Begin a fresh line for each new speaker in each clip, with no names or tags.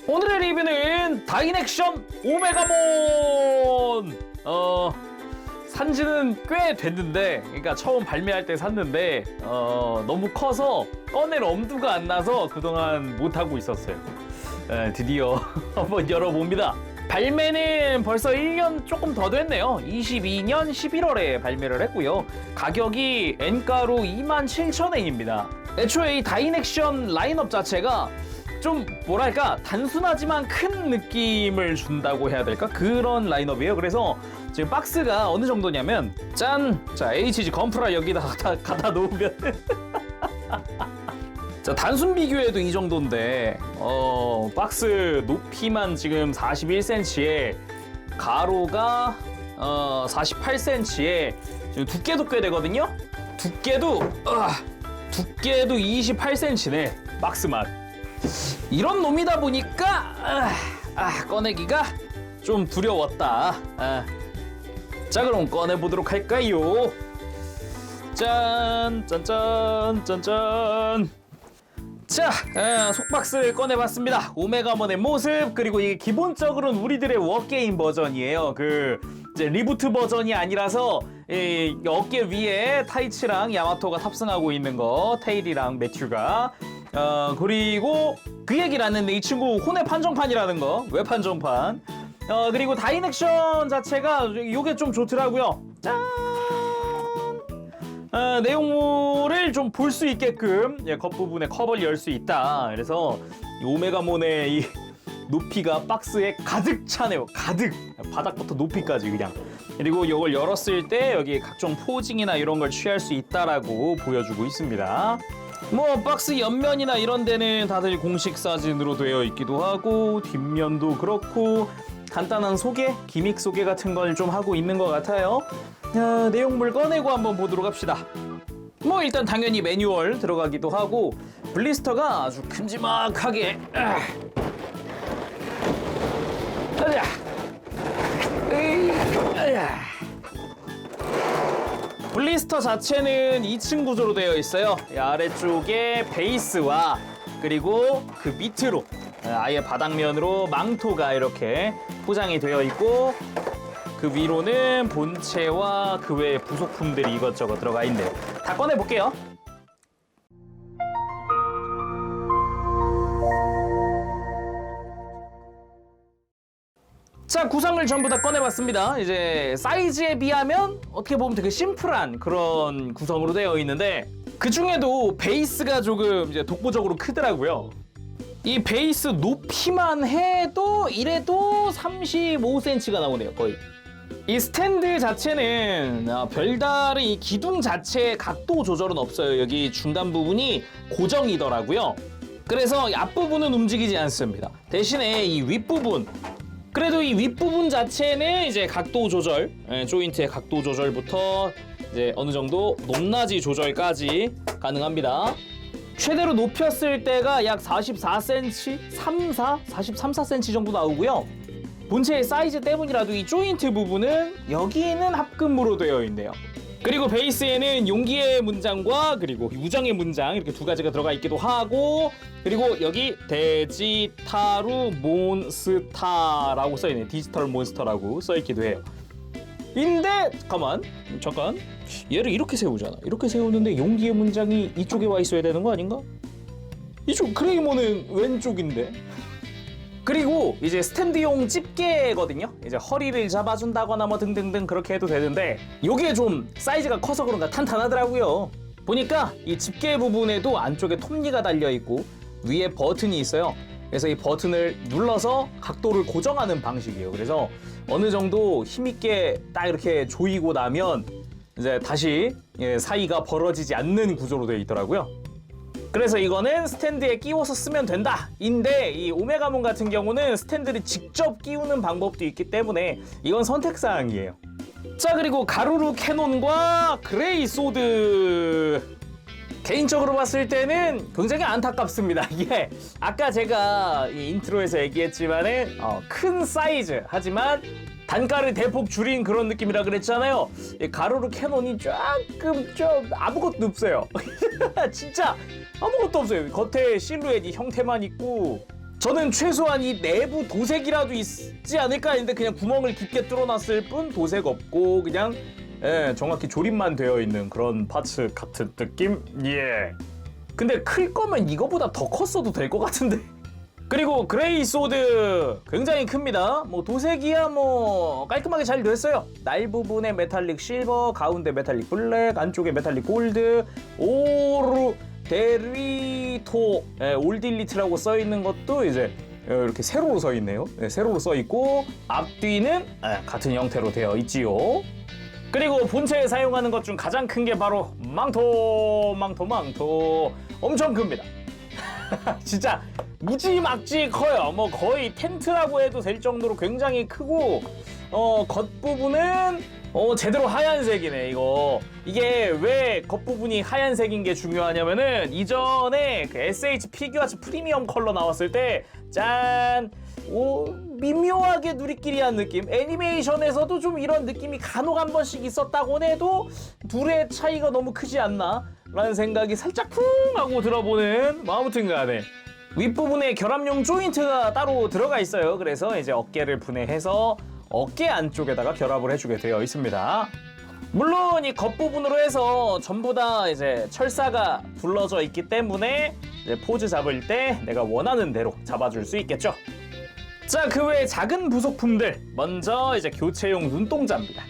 오늘의 리뷰는 다이넥션 오메가몬! 산지는 꽤 됐는데, 그러니까 처음 발매할 때 샀는데 너무 커서 꺼낼 엄두가 안 나서 그동안 못하고 있었어요. 드디어 한번 열어봅니다. 발매는 벌써 1년 조금 더 됐네요. 22년 11월에 발매를 했고요. 가격이 N가로 27,000엔입니다. 애초에 이 다이넥션 라인업 자체가 좀 뭐랄까 단순하지만 큰 느낌을 준다고 해야 될까? 그런 라인업이에요. 그래서 지금 박스가 어느 정도냐면 짠! 자, HG 건프라 여기다 갖다 놓으면 자, 단순 비교해도 이 정도인데 박스 높이만 지금 41cm에 가로가 48cm에 지금 두께도 꽤 되거든요. 두께도 28cm네. 박스만. 이런 놈이다 보니까 꺼내기가 좀 두려웠다. 자, 그럼 꺼내보도록 할까요? 짠! 짠짠! 짠짠! 자, 속박스를 꺼내봤습니다. 오메가몬의 모습, 그리고 이게 기본적으로는 우리들의 워게임 버전이에요. 이제 리부트 버전이 아니라서 이 어깨 위에 타이츠랑 야마토가 탑승하고 있는 거, 테일이랑 매튜가. 그리고 그 얘기를 했는데 이 친구 혼의 판정판이라는 거, 외판정판. 그리고 다이넥션 자체가 요게 좀 좋더라고요. 짠! 내용물을 좀 볼 수 있게끔 겉부분에 커버를 열 수 있다. 그래서 이 오메가몬의 이 높이가 박스에 가득 차네요. 가득! 바닥부터 높이까지 그냥. 그리고 이걸 열었을 때 여기 각종 포징이나 이런 걸 취할 수 있다라고 보여주고 있습니다. 뭐 박스 옆면이나 이런 데는 다들 공식 사진으로 되어 있기도 하고, 뒷면도 그렇고 간단한 소개, 기믹 소개 같은 걸 좀 하고 있는 것 같아요. 내용물 꺼내고 한번 보도록 합시다. 뭐 일단 당연히 매뉴얼 들어가기도 하고, 블리스터가 아주 큼지막하게 블리스터 자체는 2층 구조로 되어 있어요. 이 아래쪽에 베이스와 그리고 그 밑으로 아예 바닥면으로 망토가 이렇게 포장이 되어 있고, 그 위로는 본체와 그 외의 부속품들이 이것저것 들어가 있네요. 다 꺼내볼게요. 자, 구성을 전부 다 꺼내봤습니다. 이제 사이즈에 비하면 어떻게 보면 되게 심플한 그런 구성으로 되어 있는데, 그 중에도 베이스가 조금 이제 독보적으로 크더라고요. 이 베이스 높이만 해도 이래도 35cm가 나오네요, 거의. 이 스탠드 자체는 별다른 이 기둥 자체의 각도 조절은 없어요. 여기 중간 부분이 고정이더라고요. 그래서 앞부분은 움직이지 않습니다. 대신에 이 윗부분, 그래도 이 윗부분 자체는 이제 각도 조절, 조인트의 각도 조절부터 이제 어느 정도 높낮이 조절까지 가능합니다. 최대로 높였을 때가 약 44cm, 43-4cm 정도 나오고요. 본체의 사이즈 때문이라도 이 조인트 부분은 여기는 합금으로 되어 있네요. 그리고 베이스에는 용기의 문장과 그리고 우정의 문장 이렇게 두 가지가 들어가 있기도 하고, 그리고 여기 데지타루 몬스타라고 써있네요. 디지털 몬스터라고 써있기도 해요. 근데 잠깐 얘를 이렇게 세우잖아. 이렇게 세우는데 용기의 문장이 이쪽에 와 있어야 되는 거 아닌가? 이쪽 그레이몬은 왼쪽인데. 그리고 이제 스탠드용 집게거든요. 이제 허리를 잡아준다거나 뭐 등등등 그렇게 해도 되는데, 요게 좀 사이즈가 커서 그런가 탄탄하더라고요. 보니까 이 집게 부분에도 안쪽에 톱니가 달려있고 위에 버튼이 있어요. 그래서 이 버튼을 눌러서 각도를 고정하는 방식이에요. 그래서 어느 정도 힘있게 딱 이렇게 조이고 나면 이제 다시 사이가 벌어지지 않는 구조로 되어 있더라고요. 그래서 이거는 스탠드에 끼워서 쓰면 된다 인데, 이 오메가몬 같은 경우는 스탠드를 직접 끼우는 방법도 있기 때문에 이건 선택사항이에요. 자, 그리고 가루루 캐논과 그레이 소드, 개인적으로 봤을 때는 굉장히 안타깝습니다. 이게 아까 제가 이 인트로에서 얘기했지만은 큰 사이즈, 하지만 단가를 대폭 줄인 그런 느낌이라 그랬잖아요. 이 가루루 캐논이 조금 좀 아무것도 없어요. 진짜 아무것도 없어요. 겉에 실루엣이 형태만 있고 저는 최소한 이 내부 도색이라도 있지 않을까 했는데 그냥 구멍을 깊게 뚫어놨을 뿐 도색 없고 그냥 정확히 조립만 되어 있는 그런 파츠 같은 느낌? 예. 근데 클 거면 이거보다 더 컸어도 될 것 같은데. 그리고 그레이 소드 굉장히 큽니다. 뭐 도색이야 뭐 깔끔하게 잘 됐어요. 날 부분에 메탈릭 실버, 가운데 메탈릭 블랙, 안쪽에 메탈릭 골드, 오르 데리토 올딜리트라고 써 있는 것도 이제 이렇게 세로로 써 있네요. 세로로 써 있고 앞뒤는 같은 형태로 되어 있지요. 그리고 본체에 사용하는 것 중 가장 큰 게 바로 망토 엄청 큽니다. 진짜 무지막지 커요. 뭐 거의 텐트라고 해도 될 정도로 굉장히 크고 겉부분은 제대로 하얀색이네 이거. 이게 왜 겉부분이 하얀색인 게 중요하냐면은 이전에 그 SH 피규어츠 프리미엄 컬러 나왔을 때 짠! 미묘하게 누리끼리한 느낌. 애니메이션에서도 좀 이런 느낌이 간혹 한 번씩 있었다고 해도 둘의 차이가 너무 크지 않나 라는 생각이 살짝 쿵 하고 들어보는 뭐 아무튼 간에 윗부분에 결합용 조인트가 따로 들어가 있어요. 그래서 이제 어깨를 분해해서 어깨 안쪽에다가 결합을 해주게 되어 있습니다. 물론 이 겉부분으로 해서 전부 다 이제 철사가 둘러져 있기 때문에 이제 포즈 잡을 때 내가 원하는 대로 잡아줄 수 있겠죠. 자, 그 외에 작은 부속품들 먼저 이제 교체용 눈동자입니다.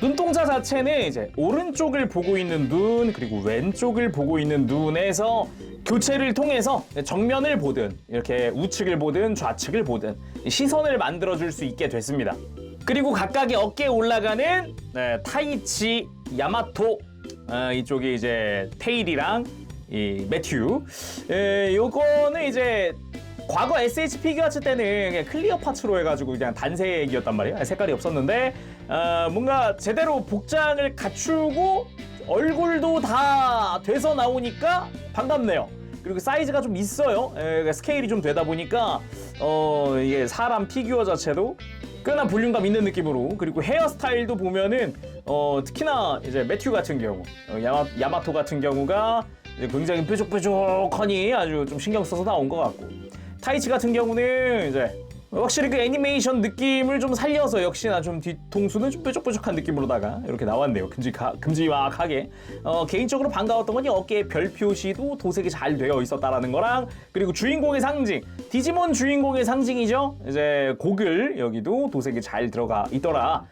눈동자 자체는 이제 오른쪽을 보고 있는 눈 그리고 왼쪽을 보고 있는 눈에서 교체를 통해서 정면을 보든 이렇게 우측을 보든 좌측을 보든 시선을 만들어줄 수 있게 됐습니다. 그리고 각각의 어깨에 올라가는 타이치, 야마토 이쪽이 이제 테일이랑 이 매튜 요거는 이제 과거 SH 피규어츠 때는 그냥 클리어 파츠로 해가지고 그냥 단색이었단 말이에요. 색깔이 없었는데 뭔가 제대로 복장을 갖추고 얼굴도 다 돼서 나오니까 반갑네요. 그리고 사이즈가 좀 있어요. 스케일이 좀 되다 보니까 이게 사람 피규어 자체도 꽤나 볼륨감 있는 느낌으로. 그리고 헤어스타일도 보면은 특히나 이제 매튜 같은 경우 야마토 같은 경우가 이제 굉장히 뾰족뾰족하니 아주 좀 신경 써서 나온 것 같고, 타이치 같은 경우는 이제 확실히 그 애니메이션 느낌을 좀 살려서 역시나 좀 뒤통수는 좀 뾰족뾰족한 느낌으로다가 이렇게 나왔네요. 큼지막하게. 개인적으로 반가웠던 건 이 어깨에 별 표시도 도색이 잘 되어 있었다라는 거랑, 그리고 주인공의 상징, 디지몬 주인공의 상징이죠. 이제 고글 여기도 도색이 잘 들어가 있더라.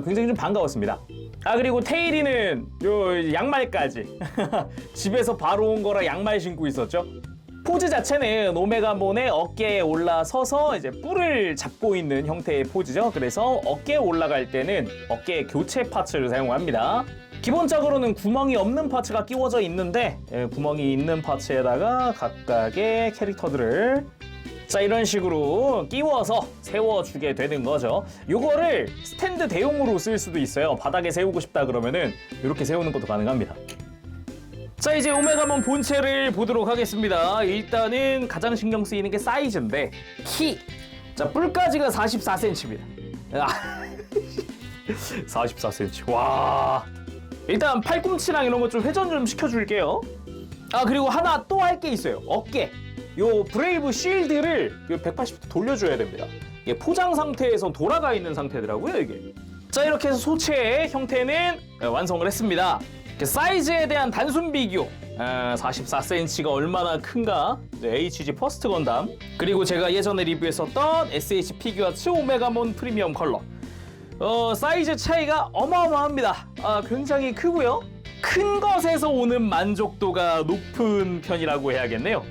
굉장히 좀 반가웠습니다. 그리고 테일이는 요 양말까지 집에서 바로 온 거라 양말 신고 있었죠. 포즈 자체는 오메가몬의 어깨에 올라서서 이제 뿔을 잡고 있는 형태의 포즈죠. 그래서 어깨에 올라갈 때는 어깨 교체 파츠를 사용합니다. 기본적으로는 구멍이 없는 파츠가 끼워져 있는데 구멍이 있는 파츠에다가 각각의 캐릭터들을 자 이런 식으로 끼워서 세워주게 되는 거죠. 요거를 스탠드 대용으로 쓸 수도 있어요. 바닥에 세우고 싶다 그러면은 이렇게 세우는 것도 가능합니다. 자, 이제 오메가몬 본체를 보도록 하겠습니다. 일단은 가장 신경 쓰이는 게 사이즈인데 키! 자, 뿔까지가 44cm입니다. 44cm. 와. 일단 팔꿈치랑 이런 거 좀 회전 좀 시켜줄게요. 그리고 하나 또 할 게 있어요. 어깨. 요 브레이브 실드를 180도 돌려줘야 됩니다. 이게 포장 상태에서 돌아가 있는 상태더라고요, 이게. 자, 이렇게 해서 소체의 형태는 완성을 했습니다. 사이즈에 대한 단순 비교, 44cm가 얼마나 큰가, HG 퍼스트 건담, 그리고 제가 예전에 리뷰했었던 SH 피규어츠 오메가몬 프리미엄 컬러, 사이즈 차이가 어마어마합니다. 굉장히 크고요. 큰 것에서 오는 만족도가 높은 편이라고 해야겠네요.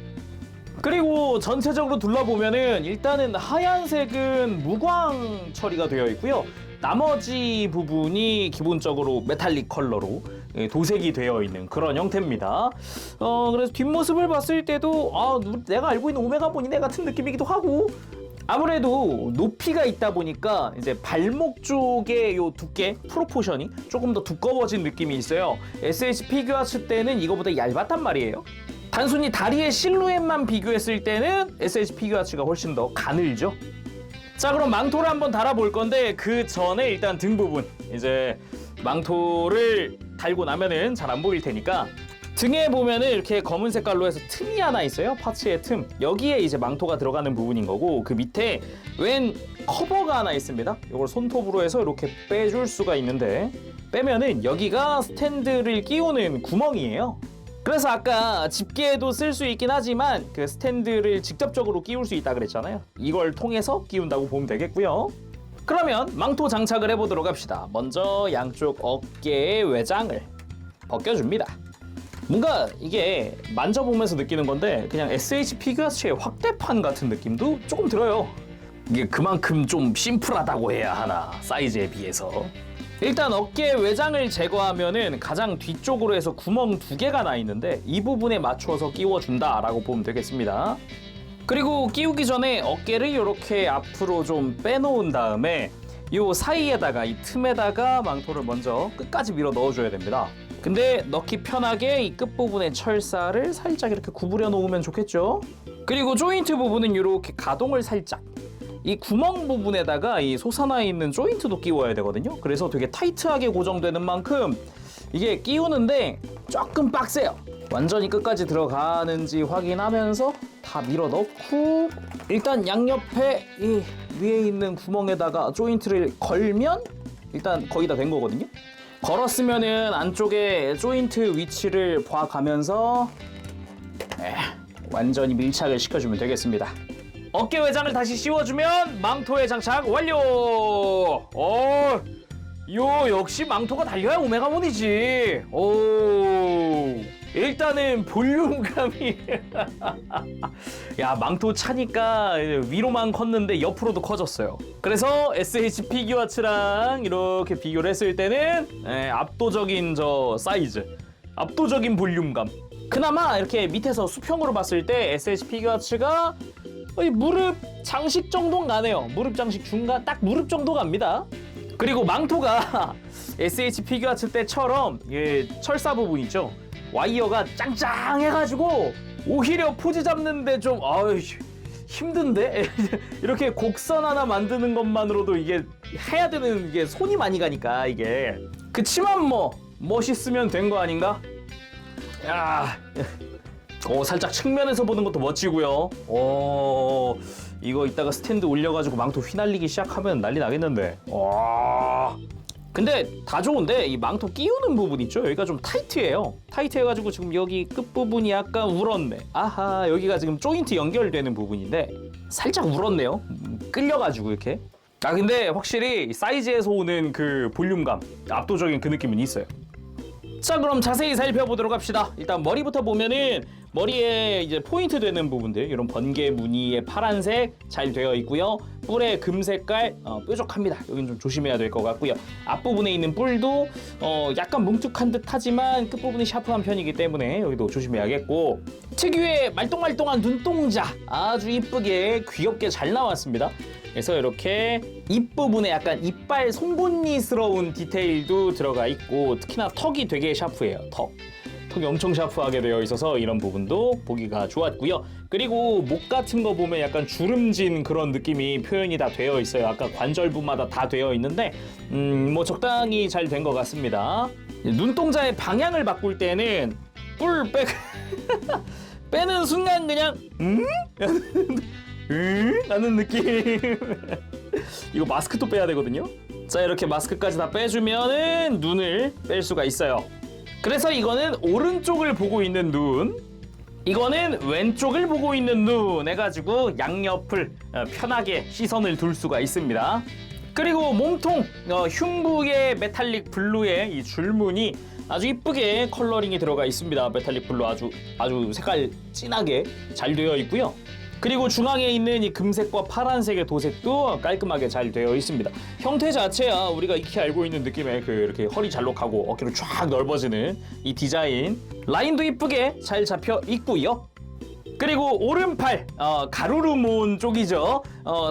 그리고 전체적으로 둘러보면은 일단은 하얀색은 무광 처리가 되어 있고요. 나머지 부분이 기본적으로 메탈릭 컬러로 도색이 되어 있는 그런 형태입니다. 그래서 뒷모습을 봤을 때도 내가 알고 있는 오메가몬이네 같은 느낌이기도 하고, 아무래도 높이가 있다 보니까 이제 발목 쪽의 요 두께 프로포션이 조금 더 두꺼워진 느낌이 있어요. SH 피규어츠 때는 이거보다 얇았단 말이에요. 단순히 다리의 실루엣만 비교했을 때는 SH 피규어츠가 훨씬 더 가늘죠. 자, 그럼 망토를 한번 달아볼 건데 그 전에 일단 등 부분, 이제 망토를 달고 나면은 잘 안 보일 테니까 등에 보면은 이렇게 검은 색깔로 해서 틈이 하나 있어요. 파츠의 틈. 여기에 이제 망토가 들어가는 부분인 거고, 그 밑에 웬 커버가 하나 있습니다. 이걸 손톱으로 해서 이렇게 빼줄 수가 있는데, 빼면은 여기가 스탠드를 끼우는 구멍이에요. 그래서 아까 집게도 쓸 수 있긴 하지만 그 스탠드를 직접적으로 끼울 수 있다 그랬잖아요. 이걸 통해서 끼운다고 보면 되겠고요. 그러면 망토 장착을 해보도록 합시다. 먼저 양쪽 어깨의 외장을 벗겨줍니다. 뭔가 이게 만져보면서 느끼는 건데 그냥 SH 피규어츠의 확대판 같은 느낌도 조금 들어요. 이게 그만큼 좀 심플하다고 해야 하나, 사이즈에 비해서. 일단 어깨 외장을 제거하면은 가장 뒤쪽으로 해서 구멍 2개가 나 있는데 이 부분에 맞춰서 끼워준다라고 보면 되겠습니다. 그리고 끼우기 전에 어깨를 이렇게 앞으로 좀 빼놓은 다음에 이 사이에다가, 이 틈에다가 망토를 먼저 끝까지 밀어 넣어줘야 됩니다. 근데 넣기 편하게 이 끝부분에 철사를 살짝 이렇게 구부려 놓으면 좋겠죠. 그리고 조인트 부분은 이렇게 가동을 살짝, 이 구멍 부분에다가 이 솟아나 있는 조인트도 끼워야 되거든요. 그래서 되게 타이트하게 고정되는 만큼 이게 끼우는데 조금 빡세요. 완전히 끝까지 들어가는지 확인하면서 다 밀어 넣고, 일단 양옆에 이 위에 있는 구멍에다가 조인트를 걸면 일단 거의 다 된 거거든요. 걸었으면은 안쪽에 조인트 위치를 봐가면서 완전히 밀착을 시켜주면 되겠습니다. 어깨 외장을 다시 씌워주면 망토의 장착 완료! 역시 망토가 달려야 오메가몬이지. 일단은 볼륨감이 야, 망토 차니까 위로만 컸는데 옆으로도 커졌어요. 그래서 SH 피규어츠랑 이렇게 비교를 했을 때는 압도적인 사이즈, 압도적인 볼륨감. 그나마 이렇게 밑에서 수평으로 봤을 때 SH 피규어츠가 무릎 장식 정도는 가네요. 무릎 장식 중간, 딱 무릎 정도 갑니다. 그리고 망토가 SH 피규어츠 때처럼 철사 부분 있죠, 와이어가 짱짱해가지고 오히려 포즈 잡는데 좀 힘든데? 이렇게 곡선 하나 만드는 것만으로도 이게 해야 되는, 이게 손이 많이 가니까 이게. 그치만 뭐 멋있으면 된 거 아닌가? 야, 살짝 측면에서 보는 것도 멋지고요. 이거 이따가 스탠드 올려가지고 망토 휘날리기 시작하면 난리 나겠는데. 근데 다 좋은데 이 망토 끼우는 부분 있죠? 여기가 좀 타이트해요. 타이트해가지고 지금 여기 끝부분이 약간 울었네. 아하, 여기가 지금 조인트 연결되는 부분인데 살짝 울었네요. 끌려가지고 이렇게. 근데 확실히 사이즈에서 오는 그 볼륨감, 압도적인 그 느낌은 있어요. 자, 그럼 자세히 살펴보도록 합시다. 일단 머리부터 보면은 머리에 이제 포인트 되는 부분들, 이런 번개 무늬의 파란색 잘 되어 있고요. 뿔의 금색깔 뾰족합니다. 여긴 좀 조심해야 될 것 같고요. 앞부분에 있는 뿔도 약간 뭉툭한 듯 하지만 끝부분이 샤프한 편이기 때문에 여기도 조심해야겠고, 특유의 말똥말똥한 눈동자 아주 이쁘게 귀엽게 잘 나왔습니다. 그래서 이렇게 입 부분에 약간 이빨 송곳니스러운 디테일도 들어가 있고, 특히나 턱이 되게 샤프해요. 턱이 엄청 샤프하게 되어 있어서 이런 부분도 보기가 좋았고요. 그리고 목 같은 거 보면 약간 주름진 그런 느낌이 표현이 다 되어 있어요. 아까 관절부마다 다 되어 있는데 뭐 적당히 잘 된 것 같습니다. 눈동자의 방향을 바꿀 때는 뿔 빼는 순간 그냥 라는 느낌. 이거 마스크도 빼야 되거든요. 자, 이렇게 마스크까지 다 빼주면은 눈을 뺄 수가 있어요. 그래서 이거는 오른쪽을 보고 있는 눈, 이거는 왼쪽을 보고 있는 눈 해가지고 양옆을 편하게 시선을 둘 수가 있습니다. 그리고 몸통 흉부의 메탈릭 블루의 이 줄무늬 아주 이쁘게 컬러링이 들어가 있습니다. 메탈릭 블루 아주 색깔 진하게 잘 되어 있고요. 그리고 중앙에 있는 이 금색과 파란색의 도색도 깔끔하게 잘 되어 있습니다. 형태 자체야 우리가 익히 알고 있는 느낌의 이렇게 허리 잘록하고 어깨로 쫙 넓어지는 이 디자인, 라인도 이쁘게 잘 잡혀 있고요. 그리고 오른팔 가루르몬 쪽이죠.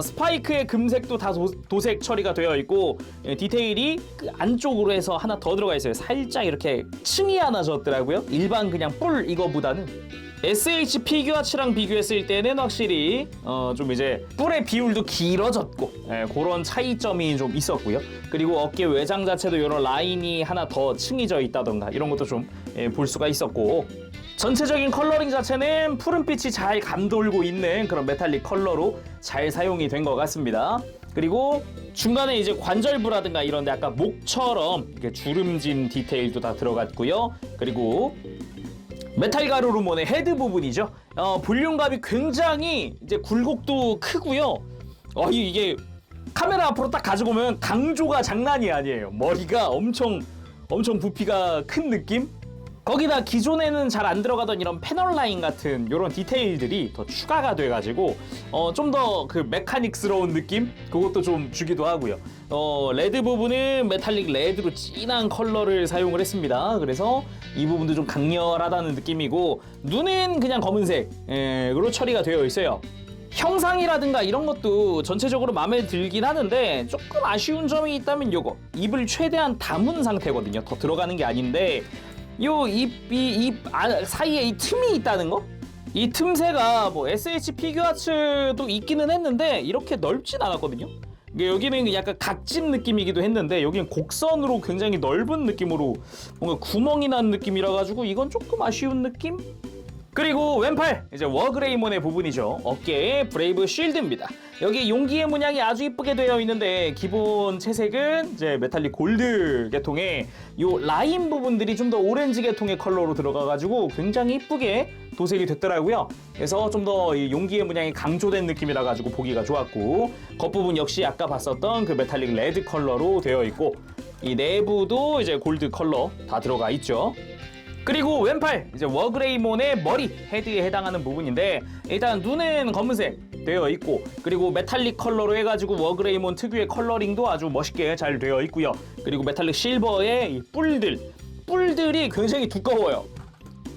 스파이크의 금색도 다 도색 처리가 되어 있고, 디테일이 그 안쪽으로 해서 하나 더 들어가 있어요. 살짝 이렇게 층이 하나 졌더라고요. 일반 그냥 뿔 이거보다는 SH 피규어츠랑 비교했을 때는 확실히 좀 이제 뿔의 비율도 길어졌고 그런 차이점이 좀 있었고요. 그리고 어깨 외장 자체도 이런 라인이 하나 더 층이져 있다던가 이런 것도 좀 볼 수가 있었고, 전체적인 컬러링 자체는 푸른빛이 잘 감돌고 있는 그런 메탈릭 컬러로 잘 사용이 된 것 같습니다. 그리고 중간에 이제 관절부라든가 이런 데 약간 목처럼 이렇게 주름진 디테일도 다 들어갔고요. 그리고 메탈 가루루몬의 헤드 부분이죠. 볼륨감이 굉장히 이제 굴곡도 크고요. 이게 카메라 앞으로 딱 가지고 오면 강조가 장난이 아니에요. 머리가 엄청 부피가 큰 느낌? 거기다 기존에는 잘 안 들어가던 이런 패널 라인 같은 이런 디테일들이 더 추가가 돼가지고 좀 더 그 메카닉스러운 느낌? 그것도 좀 주기도 하고요. 레드 부분은 메탈릭 레드로 진한 컬러를 사용을 했습니다. 그래서 이 부분도 좀 강렬하다는 느낌이고, 눈은 그냥 검은색으로 처리가 되어 있어요. 형상이라든가 이런 것도 전체적으로 마음에 들긴 하는데 조금 아쉬운 점이 있다면 요거, 입을 최대한 다문 상태거든요. 더 들어가는 게 아닌데 요 입 사이에 이 틈이 있다는 거? 이 틈새가 뭐 SH 피규어츠도 있기는 했는데 이렇게 넓진 않았거든요. 여기는 약간 각진 느낌이기도 했는데 여기는 곡선으로 굉장히 넓은 느낌으로 뭔가 구멍이 난 느낌이라 가지고 이건 조금 아쉬운 느낌? 그리고 왼팔, 이제 워그레이몬의 부분이죠. 어깨에 브레이브 쉴드입니다. 여기 용기의 문양이 아주 이쁘게 되어 있는데 기본 채색은 이제 메탈릭 골드 계통의 요 라인 부분들이 좀 더 오렌지 계통의 컬러로 들어가가지고 굉장히 이쁘게 도색이 됐더라고요. 그래서 좀 더 용기의 문양이 강조된 느낌이라 가지고 보기가 좋았고, 겉부분 역시 아까 봤었던 그 메탈릭 레드 컬러로 되어 있고, 이 내부도 이제 골드 컬러 다 들어가 있죠. 그리고 왼팔, 이제 워그레이몬의 머리, 헤드에 해당하는 부분인데 일단 눈은 검은색 되어 있고, 그리고 메탈릭 컬러로 해가지고 워그레이몬 특유의 컬러링도 아주 멋있게 잘 되어 있고요. 그리고 메탈릭 실버의 이 뿔들이 굉장히 두꺼워요.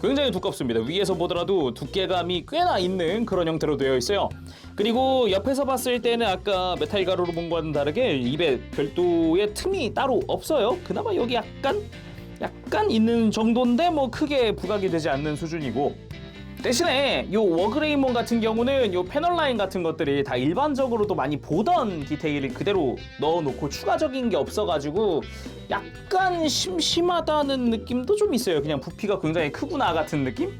굉장히 두껍습니다. 위에서 보더라도 두께감이 꽤나 있는 그런 형태로 되어 있어요. 그리고 옆에서 봤을 때는 아까 메탈 가루루몬과는 다르게 입에 별도의 틈이 따로 없어요. 그나마 여기 약간 있는 정도인데 뭐 크게 부각이 되지 않는 수준이고, 대신에 요 워그레이몬 같은 경우는 요 패널 라인 같은 것들이 다 일반적으로도 많이 보던 디테일을 그대로 넣어놓고 추가적인 게 없어가지고 약간 심심하다는 느낌도 좀 있어요. 그냥 부피가 굉장히 크구나 같은 느낌?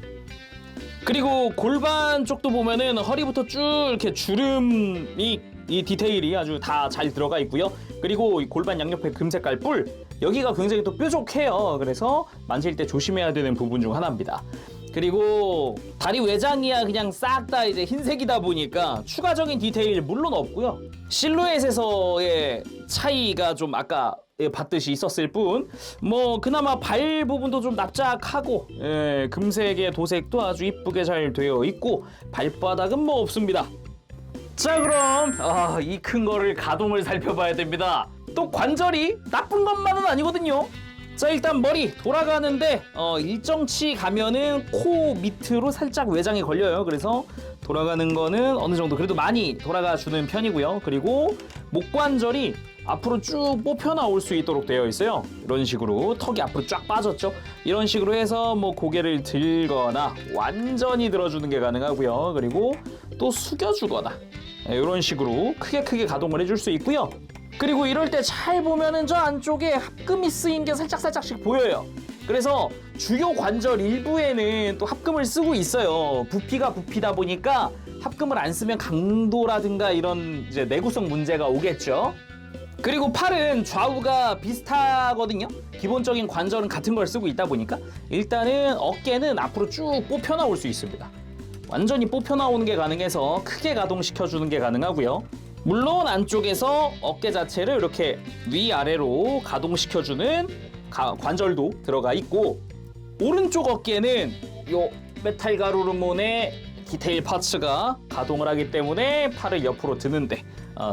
그리고 골반 쪽도 보면은 허리부터 쭉 이렇게 주름이 이 디테일이 아주 다 잘 들어가 있고요. 그리고 이 골반 양옆에 금색깔 뿔, 여기가 굉장히 또 뾰족해요. 그래서 만질 때 조심해야 되는 부분 중 하나입니다. 그리고 다리 외장이야 그냥 싹 다 이제 흰색이다 보니까 추가적인 디테일 물론 없고요. 실루엣에서의 차이가 좀 아까 봤듯이 있었을 뿐, 뭐 그나마 발 부분도 좀 납작하고 금색의 도색도 아주 이쁘게 잘 되어 있고, 발바닥은 뭐 없습니다. 자, 그럼 이 큰 거를 가동을 살펴봐야 됩니다. 또 관절이 나쁜 것만은 아니거든요. 자, 일단 머리 돌아가는데 일정치 가면은 코 밑으로 살짝 외장이 걸려요. 그래서 돌아가는 거는 어느 정도 그래도 많이 돌아가 주는 편이고요. 그리고 목관절이 앞으로 쭉 뽑혀 나올 수 있도록 되어 있어요. 이런 식으로 턱이 앞으로 쫙 빠졌죠. 이런 식으로 해서 뭐 고개를 들거나 완전히 들어주는 게 가능하고요. 그리고 또 숙여주거나 이런 식으로 크게 가동을 해줄 수 있고요. 그리고 이럴 때 잘 보면은 저 안쪽에 합금이 쓰인 게 살짝씩 보여요. 그래서 주요 관절 일부에는 또 합금을 쓰고 있어요. 부피가 부피다 보니까 합금을 안 쓰면 강도라든가 이런 이제 내구성 문제가 오겠죠. 그리고 팔은 좌우가 비슷하거든요. 기본적인 관절은 같은 걸 쓰고 있다 보니까 일단은 어깨는 앞으로 쭉 뽑혀 나올 수 있습니다. 완전히 뽑혀 나오는 게 가능해서 크게 가동시켜주는 게 가능하고요. 물론 안쪽에서 어깨 자체를 이렇게 위아래로 가동시켜주는 관절도 들어가 있고, 오른쪽 어깨는 요 메탈 가루루몬의 디테일 파츠가 가동을 하기 때문에 팔을 옆으로 드는데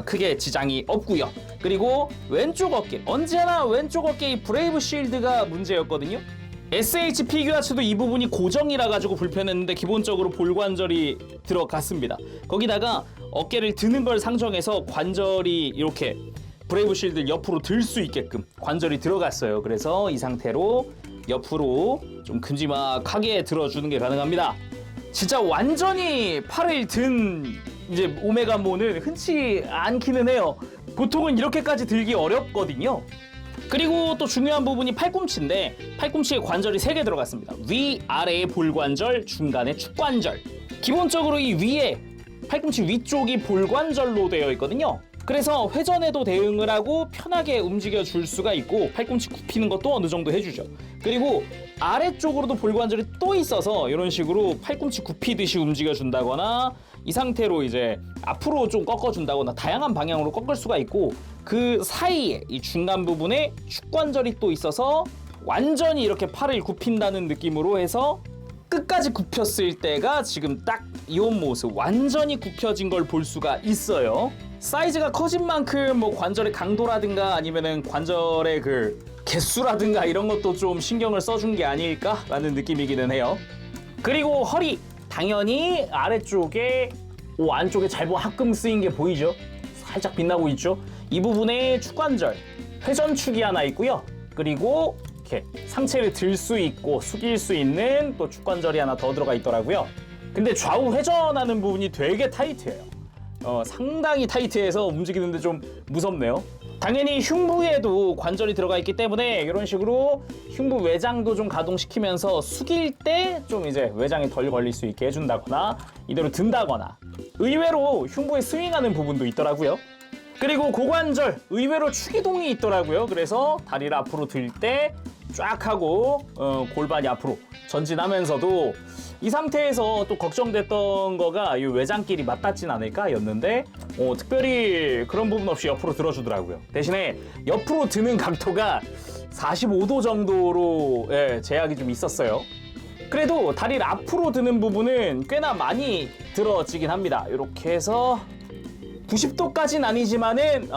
크게 지장이 없고요. 그리고 왼쪽 어깨, 언제나 왼쪽 어깨 이 브레이브 쉴드가 문제였거든요. SH 피규어츠도 이 부분이 고정이라 가지고 불편했는데 기본적으로 볼관절이 들어갔습니다. 거기다가 어깨를 드는 걸 상정해서 관절이 이렇게 브레이브 쉴드 옆으로 들 수 있게끔 관절이 들어갔어요. 그래서 이 상태로 옆으로 좀 큼지막하게 들어주는 게 가능합니다. 진짜 완전히 팔을 든 이제 오메가모는 흔치 않기는 해요. 보통은 이렇게까지 들기 어렵거든요. 그리고 또 중요한 부분이 팔꿈치인데 팔꿈치에 관절이 3개 들어갔습니다. 위, 아래의 볼관절, 중간의 축관절. 기본적으로 이 위에 팔꿈치 위쪽이 볼관절로 되어 있거든요. 그래서 회전에도 대응을 하고 편하게 움직여 줄 수가 있고 팔꿈치 굽히는 것도 어느 정도 해주죠. 그리고 아래쪽으로도 볼관절이 또 있어서 이런 식으로 팔꿈치 굽히듯이 움직여 준다거나 이 상태로 이제 앞으로 좀 꺾어 준다거나 다양한 방향으로 꺾을 수가 있고 그 사이에 이 중간 부분에 축관절이 또 있어서 완전히 이렇게 팔을 굽힌다는 느낌으로 해서 끝까지 굽혔을 때가 지금 딱 이 모습 완전히 굽혀진 걸 볼 수가 있어요. 사이즈가 커진 만큼 뭐 관절의 강도라든가 아니면은 관절의 그 개수라든가 이런 것도 좀 신경을 써준 게 아닐까라는 느낌이기는 해요. 그리고 허리 당연히 아래쪽에 안쪽에 잘 보면 합금 쓰인 게 보이죠? 살짝 빛나고 있죠? 이 부분에 축관절 회전축이 하나 있고요. 그리고 이렇게 상체를 들 수 있고 숙일 수 있는 또 축관절이 하나 더 들어가 있더라고요. 근데 좌우 회전하는 부분이 되게 타이트해요. 상당히 타이트해서 움직이는데 좀 무섭네요. 당연히 흉부에도 관절이 들어가 있기 때문에 이런 식으로 흉부 외장도 좀 가동시키면서 숙일 때 좀 이제 외장이 덜 걸릴 수 있게 해준다거나 이대로 든다거나 의외로 흉부에 스윙하는 부분도 있더라고요. 그리고 고관절 의외로 축이동이 있더라고요. 그래서 다리를 앞으로 들 때 쫙 하고 골반이 앞으로 전진하면서도 이 상태에서 또 걱정됐던 거가 이 외장끼리 맞닿진 않을까였는데 특별히 그런 부분 없이 옆으로 들어주더라고요. 대신에 옆으로 드는 각도가 45도 정도로 제약이 좀 있었어요. 그래도 다리를 앞으로 드는 부분은 꽤나 많이 들어지긴 합니다. 이렇게 해서 90도까지는 아니지만은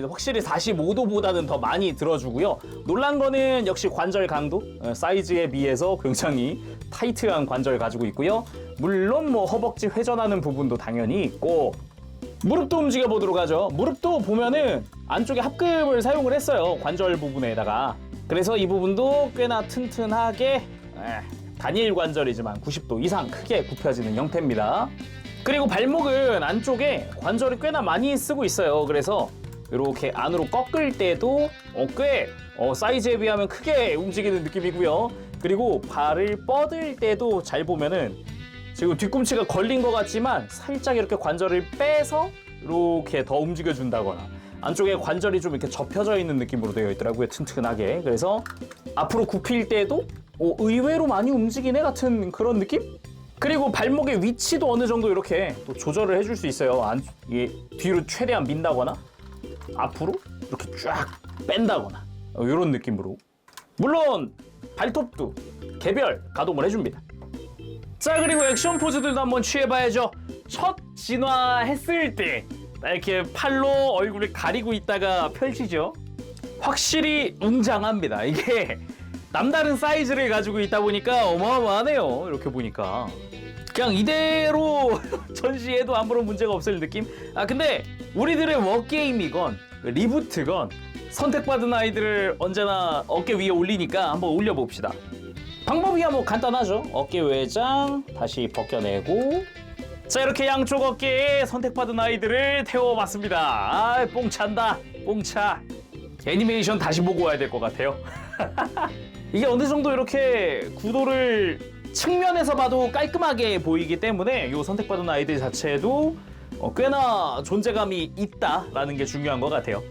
확실히 45도보다는 더 많이 들어주고요. 놀란 거는 역시 관절 강도, 사이즈에 비해서 굉장히 타이트한 관절 가지고 있고요. 물론 뭐 허벅지 회전하는 부분도 당연히 있고 무릎도 움직여 보도록 하죠. 무릎도 보면은 안쪽에 합금을 사용을 했어요. 관절 부분에다가. 그래서 이 부분도 꽤나 튼튼하게 단일 관절이지만 90도 이상 크게 굽혀지는 형태입니다. 그리고 발목은 안쪽에 관절이 꽤나 많이 쓰고 있어요. 그래서 이렇게 안으로 꺾을 때도 꽤 사이즈에 비하면 크게 움직이는 느낌이고요. 그리고 발을 뻗을 때도 잘 보면은 지금 뒤꿈치가 걸린 것 같지만 살짝 이렇게 관절을 빼서 이렇게 더 움직여 준다거나 안쪽에 관절이 좀 이렇게 접혀져 있는 느낌으로 되어 있더라고요. 튼튼하게. 그래서 앞으로 굽힐 때도 의외로 많이 움직이네 같은 그런 느낌? 그리고 발목의 위치도 어느 정도 이렇게 또 조절을 해줄 수 있어요. 뒤로 최대한 민다거나 앞으로 이렇게 쫙 뺀다거나 이런 느낌으로. 물론 발톱도 개별 가동을 해줍니다. 자, 그리고 액션 포즈들도 한번 취해봐야죠. 첫 진화했을 때 이렇게 팔로 얼굴을 가리고 있다가 펼치죠. 확실히 웅장합니다. 이게 남다른 사이즈를 가지고 있다 보니까 어마어마하네요. 이렇게 보니까 그냥 이대로 전시해도 아무런 문제가 없을 느낌? 근데 우리들의 워게임이건 리부트건 선택받은 아이들을 언제나 어깨 위에 올리니까 한번 올려봅시다. 방법이야 뭐 간단하죠. 어깨 외장 다시 벗겨내고 자, 이렇게 양쪽 어깨에 선택받은 아이들을 태워봤습니다. 뽕 찬다. 뽕 차. 애니메이션 다시 보고 와야 될 것 같아요. 이게 어느 정도 이렇게 구도를 측면에서 봐도 깔끔하게 보이기 때문에 이 선택받은 아이들 자체도 꽤나 존재감이 있다라는 게 중요한 것 같아요.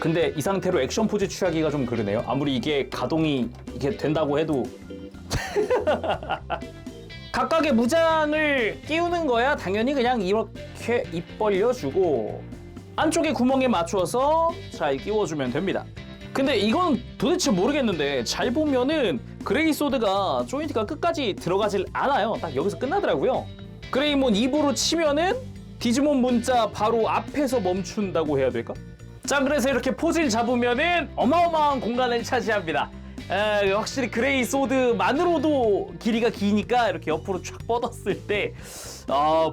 근데 이 상태로 액션 포즈 취하기가 좀 그러네요. 아무리 이게 가동이 이게 된다고 해도 각각의 무장을 끼우는 거야 당연히 그냥 이렇게 입 벌려주고 안쪽에 구멍에 맞춰서 잘 끼워주면 됩니다. 근데 이건 도대체 모르겠는데 잘 보면은 그레이소드가 조인트가 끝까지 들어가질 않아요. 딱 여기서 끝나더라고요. 그레이몬 2부로 치면은 디지몬 문자 바로 앞에서 멈춘다고 해야 될까? 자, 그래서 이렇게 포즈를 잡으면은 어마어마한 공간을 차지합니다. 확실히 그레이소드만으로도 길이가 기니까 이렇게 옆으로 쫙 뻗었을 때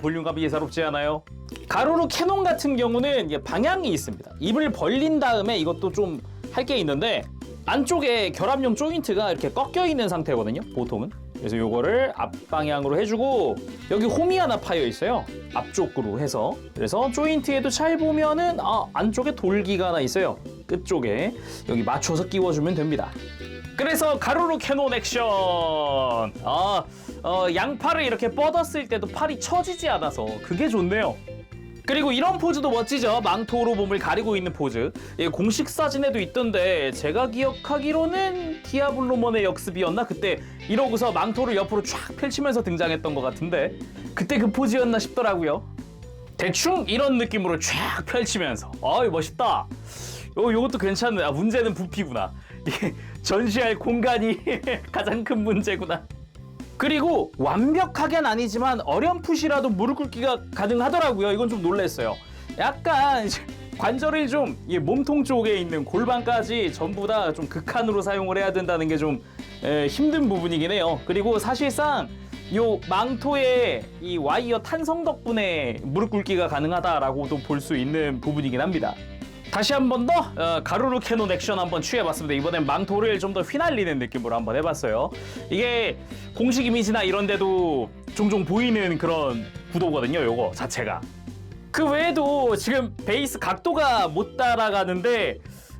볼륨감이 예사롭지 않아요? 가로로 캐논 같은 경우는 방향이 있습니다. 입을 벌린 다음에 이것도 좀 할 게 있는데 안쪽에 결합용 조인트가 이렇게 꺾여 있는 상태거든요. 보통은 그래서 요거를 앞방향으로 해주고 여기 홈이 하나 파여 있어요. 앞쪽으로 해서. 그래서 조인트에도 잘 보면은 안쪽에 돌기가 하나 있어요. 끝쪽에 여기 맞춰서 끼워주면 됩니다. 그래서 가로로 캐논 액션. 양팔을 이렇게 뻗었을 때도 팔이 처지지 않아서 그게 좋네요. 그리고 이런 포즈도 멋지죠. 망토로 몸을 가리고 있는 포즈. 공식 사진에도 있던데 제가 기억하기로는 디아블로몬의 역습이었나? 그때 이러고서 망토를 옆으로 쫙 펼치면서 등장했던 것 같은데 그때 그 포즈였나 싶더라고요. 대충 이런 느낌으로 쫙 펼치면서 멋있다. 요것도 괜찮네. 문제는 부피구나. 이게 전시할 공간이 가장 큰 문제구나. 그리고 완벽하게는 아니지만 어렴풋이라도 무릎 꿇기가 가능하더라고요. 이건 좀 놀랐어요. 약간 관절이 좀 몸통 쪽에 있는 골반까지 전부 다 좀 극한으로 사용을 해야 된다는 게 좀 힘든 부분이긴 해요. 그리고 사실상 요 망토의 이 와이어 탄성 덕분에 무릎 꿇기가 가능하다라고도 볼 수 있는 부분이긴 합니다. 다시 한 번 더 가로로 캐논 액션 한번 취해봤습니다. 이번엔 망토를 좀 더 휘날리는 느낌으로 한번 해봤어요. 이게 공식 이미지나 이런 데도 종종 보이는 그런 구도거든요. 요거 자체가. 그 외에도 지금 베이스 각도가 못 따라가는데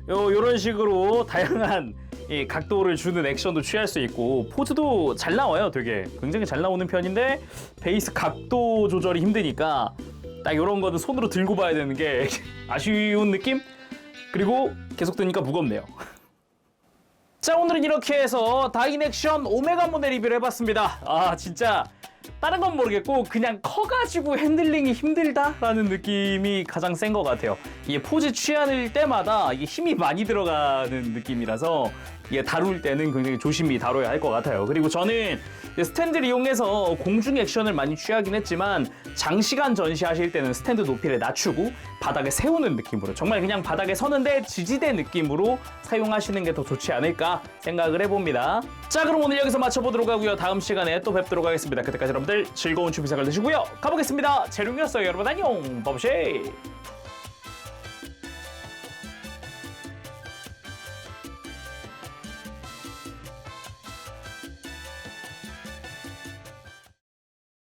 요런 식으로 다양한 이 각도를 주는 액션도 취할 수 있고 포즈도 잘 나와요. 되게 굉장히 잘 나오는 편인데 베이스 각도 조절이 힘드니까 딱 이런 거는 손으로 들고 봐야 되는 게 아쉬운 느낌? 그리고 계속 드니까 무겁네요. 자, 오늘은 이렇게 해서 다인액션 오메가몬의 리뷰를 해봤습니다. 진짜 다른 건 모르겠고 그냥 커가지고 핸들링이 힘들다라는 느낌이 가장 센 것 같아요. 이게 포즈 취할 때마다 이게 힘이 많이 들어가는 느낌이라서 이게 다룰 때는 굉장히 조심히 다뤄야 할 것 같아요. 그리고 저는 스탠드를 이용해서 공중 액션을 많이 취하긴 했지만 장시간 전시하실 때는 스탠드 높이를 낮추고 바닥에 세우는 느낌으로 정말 그냥 바닥에 서는데 지지대 느낌으로 사용하시는 게 더 좋지 않을까 생각을 해봅니다. 자, 그럼 오늘 여기서 마쳐보도록 하고요. 다음 시간에 또 뵙도록 하겠습니다. 그때까지 여러분들 즐거운 취미 생활 되시고요. 가보겠습니다. 재룡이었어요. 여러분 안녕. 바보쉐.